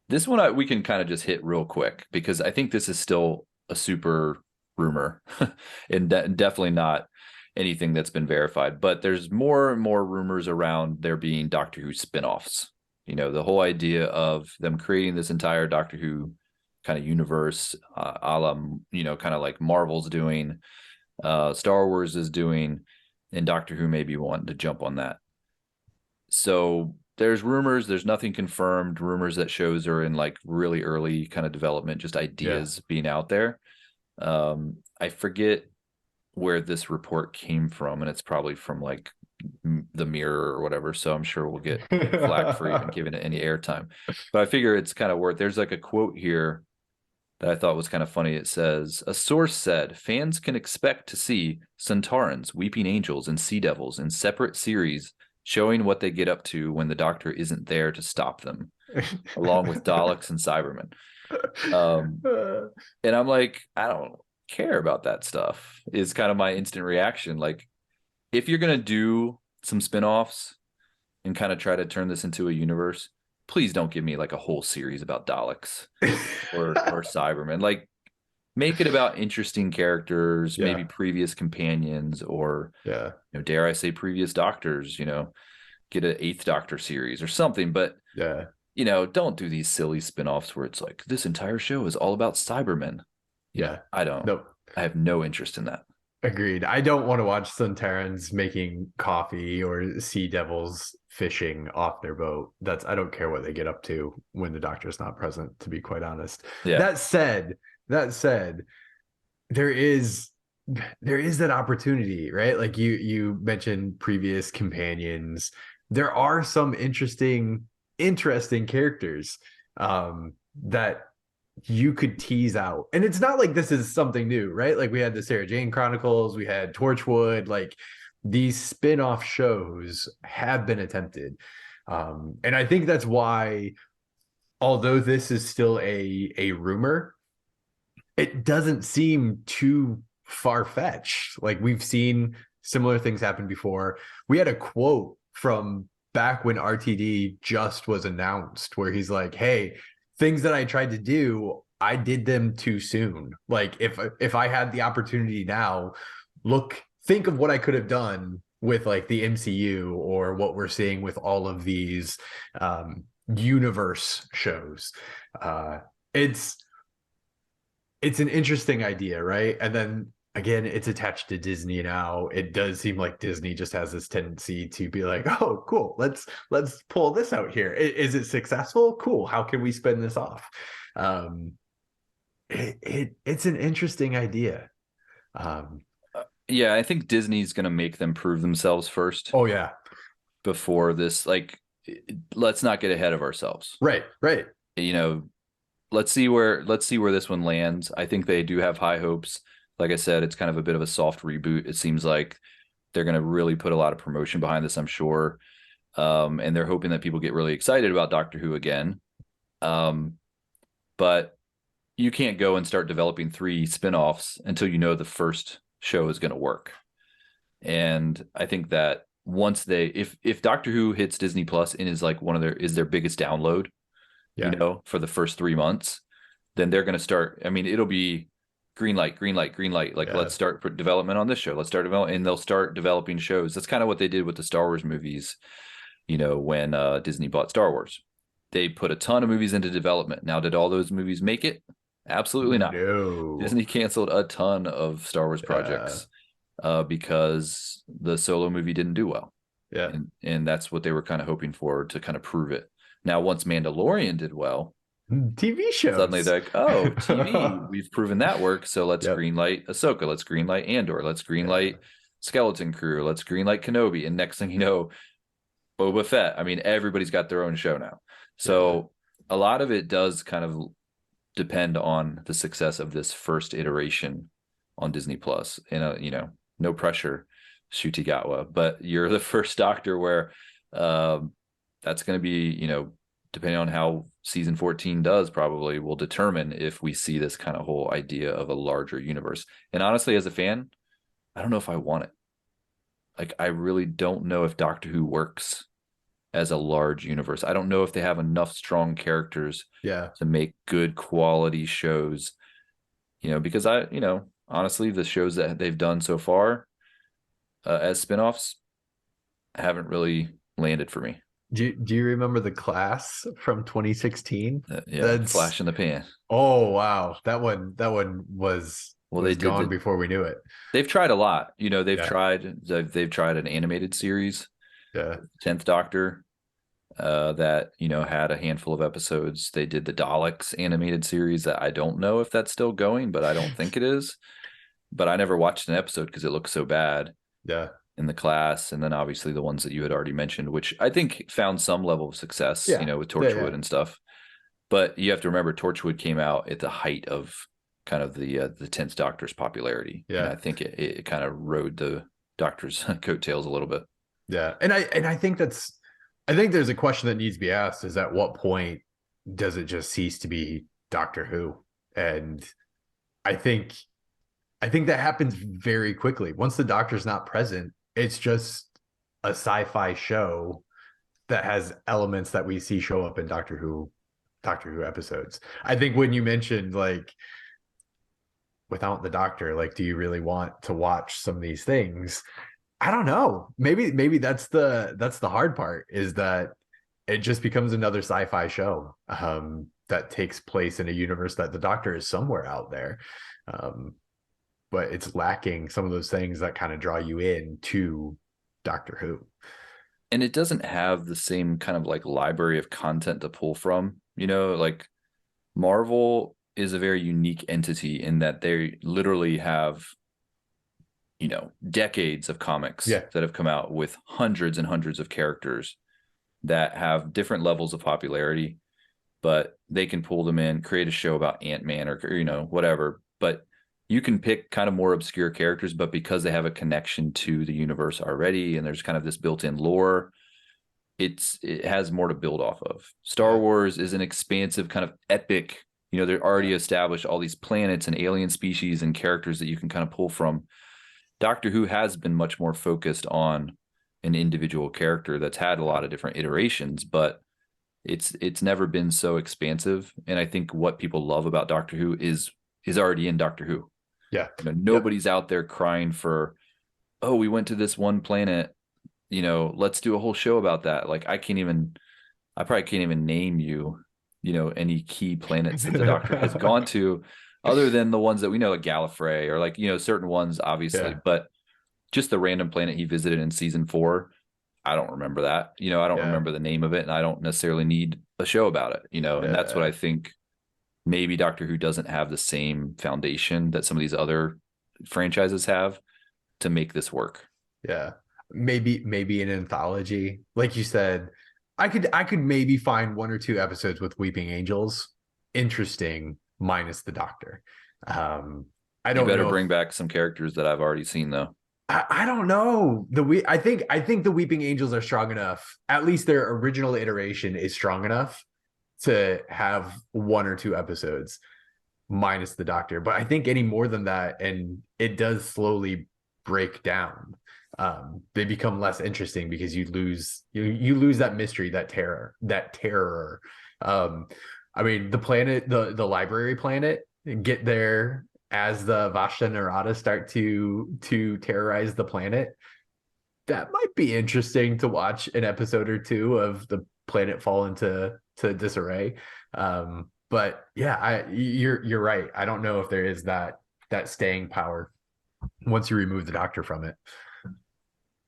This one we can kind of just hit real quick because I think this is still a super rumor and definitely not anything that's been verified. But there's more and more rumors around there being Doctor Who spinoffs. The whole idea of them creating this entire Doctor Who kind of universe, a la, kind of like Marvel's doing, Star Wars is doing, and Doctor Who may be wanting to jump on that. So there's rumors, there's nothing confirmed, rumors that shows are in like really early kind of development, just Yeah. ideas being out there. I forget where this report came from, and it's probably from like the Mirror or whatever. So I'm sure we'll get flack for even giving it any airtime. But I figure it's kind of worth. There's like a quote here that I thought was kind of funny. It says, "A source said fans can expect to see Centaurans, Weeping Angels, and Sea Devils in separate series, showing what they get up to when the Doctor isn't there to stop them, along with Daleks and Cybermen." Um, and I'm like, I don't care about that stuff. Is kind of my instant reaction. Like, if you're gonna do some spin-offs and kind of try to turn this into a universe, please don't give me like a whole series about Daleks or Cybermen. Like, make it about interesting characters, maybe Yeah. previous companions, or Yeah. dare I say, previous Doctors. Get an Eighth Doctor series or something. But Yeah. don't do these silly spin-offs where it's like this entire show is all about Cybermen. Yeah. I don't. No. I have no interest in that. Agreed. I don't want to watch Suntarans making coffee or sea devils fishing off their boat. I don't care what they get up to when the doctor's not present, to be quite honest. Yeah. That said, there is that opportunity, right? Like you mentioned previous companions. There are some interesting characters that you could tease out. And it's not like this is something new, right? Like we had the Sarah Jane Chronicles, we had Torchwood, like these spin-off shows have been attempted. And I think that's why, although this is still a rumor, it doesn't seem too far-fetched. Like we've seen similar things happen before. We had a quote from back when RTD just was announced where he's like, "Hey, things that I tried to do, I did them too soon. Like if I had the opportunity now, think of what I could have done with like the MCU or what we're seeing with all of these universe shows." It's an interesting idea, right? And then again, it's attached to Disney now. It does seem like Disney just has this tendency to be like, "Oh, cool, let's pull this out here. Is it successful? Cool. How can we spin this off?" Um, it's an interesting idea. Um, Yeah, I think Disney's going to make them prove themselves first oh yeah, before this. Like, let's not get ahead of ourselves. right. You know, let's see where this one lands. I think they do have high hopes. Like I said, it's kind of a bit of a soft reboot. It seems like they're going to really put a lot of promotion behind this, I'm sure. And they're hoping that people get really excited about Doctor Who again. But you can't go and start developing 3 spin-offs until you know the first show is going to work. And I think that once if Doctor Who hits Disney Plus and is like their biggest download, Yeah, for the first 3 months, then they're going to start. I mean, it'll be green light, green light, green light. Like, yeah, let's start development on this show. Let's start development, and they'll start developing shows. That's kind of what they did with the Star Wars movies. When Disney bought Star Wars, they put a ton of movies into development. Now, did all those movies make it? Absolutely not. no, Disney canceled a ton of Star Wars yeah, projects because the Solo movie didn't do well, yeah. and that's what they were kind of hoping for to kind of prove it. Now, once Mandalorian did well, TV suddenly shows. they're like, "Oh, TV, we've proven that works. So let's Yep. greenlight Ahsoka. Let's greenlight Andor. Let's greenlight Yeah. Skeleton Crew. Let's greenlight Kenobi." And next thing you know, Boba Fett. I mean, everybody's got their own show now. Yeah. So a lot of it does kind of depend on the success of this first iteration on Disney Plus. And no pressure, Shutigawa, but you're the first Doctor where that's going to be, depending on how season 14 does, probably will determine if we see this kind of whole idea of a larger universe. And honestly, as a fan, I don't know if I want it. Like, I really don't know if Doctor Who works as a large universe. I don't know if they have enough strong characters Yeah. to make good quality shows, because honestly, the shows that they've done so far as spinoffs haven't really landed for me. Do you remember The Class from 2016? Yeah, That's flash in the pan. Oh wow. That one Well, they was did gone before we knew it. they've tried a lot. Yeah. They've tried an animated series, Yeah. 10th Doctor, that had a handful of episodes. They did the Daleks animated series that I don't know if that's still going, but I don't think it is. But I never watched an episode because it looked so bad Yeah. in The Class, and then obviously the ones that you had already mentioned, which I think found some level of success, Yeah. with Yeah. Yeah. Torchwood and stuff. But you have to remember, Torchwood came out at the height of kind of the 10th Doctor's popularity, and Yeah. I think it kind of rode the Doctor's coattails a little bit. Yeah. And I think I think there's a question that needs to be asked is at what point does it just cease to be Doctor Who? And I think I think that happens very quickly. Once the Doctor's not present, it's just a sci-fi show that has elements that we see show up in Doctor Who episodes. I think when you mentioned like without the Doctor, like do you really want to watch some of these things? I don't know. Maybe that's the hard part is that it just becomes another sci-fi show that takes place in a universe that the Doctor is somewhere out there. Um, but it's lacking some of those things that kind of draw you in to Doctor Who. And it doesn't have the same kind of like library of content to pull from. Like Marvel is a very unique entity in that they literally have, decades of comics Yeah. that have come out with hundreds and hundreds of characters that have different levels of popularity, but they can pull them in, create a show about Ant-Man or, whatever. But you can pick kind of more obscure characters, but because they have a connection to the universe already and there's kind of this built-in lore, it has more to build off of. Star Yeah. Wars is an expansive kind of epic, they're already Yeah. established all these planets and alien species and characters that you can kind of pull from. Doctor Who has been much more focused on an individual character that's had a lot of different iterations, but it's never been so expansive. And I think what people love about Doctor Who is already in Doctor Who. Yeah. Yep. Nobody's out there crying for, oh, we went to this one planet, let's do a whole show about that. Like I probably can't even name you, any key planets that the Doctor has gone to, other than the ones that we know, like Gallifrey or like, certain ones, obviously. Yeah. But just the random planet he visited in season 4, I don't remember that. I don't Yeah. remember the name of it, and I don't necessarily need a show about it, and that's what Yeah. I think. Maybe Doctor Who doesn't have the same foundation that some of these other franchises have to make this work. Yeah. Maybe an anthology. Like you said, I could maybe find one or two episodes with Weeping Angels interesting minus the Doctor. I You don't better know if bring back some characters that I've already seen, though. I don't know. I think the Weeping Angels are strong enough. At least their original iteration is strong enough to have one or two episodes minus the Doctor. But I think any more than that, and it does slowly break down. They become less interesting because you lose that mystery, that terror. Um, I mean, the library planet, get there as the Vashta Nerada start to terrorize the planet. That might be interesting to watch an episode or two of the planet fall into disarray. But yeah, you're right. I don't know if there is that staying power once you remove the Doctor from it.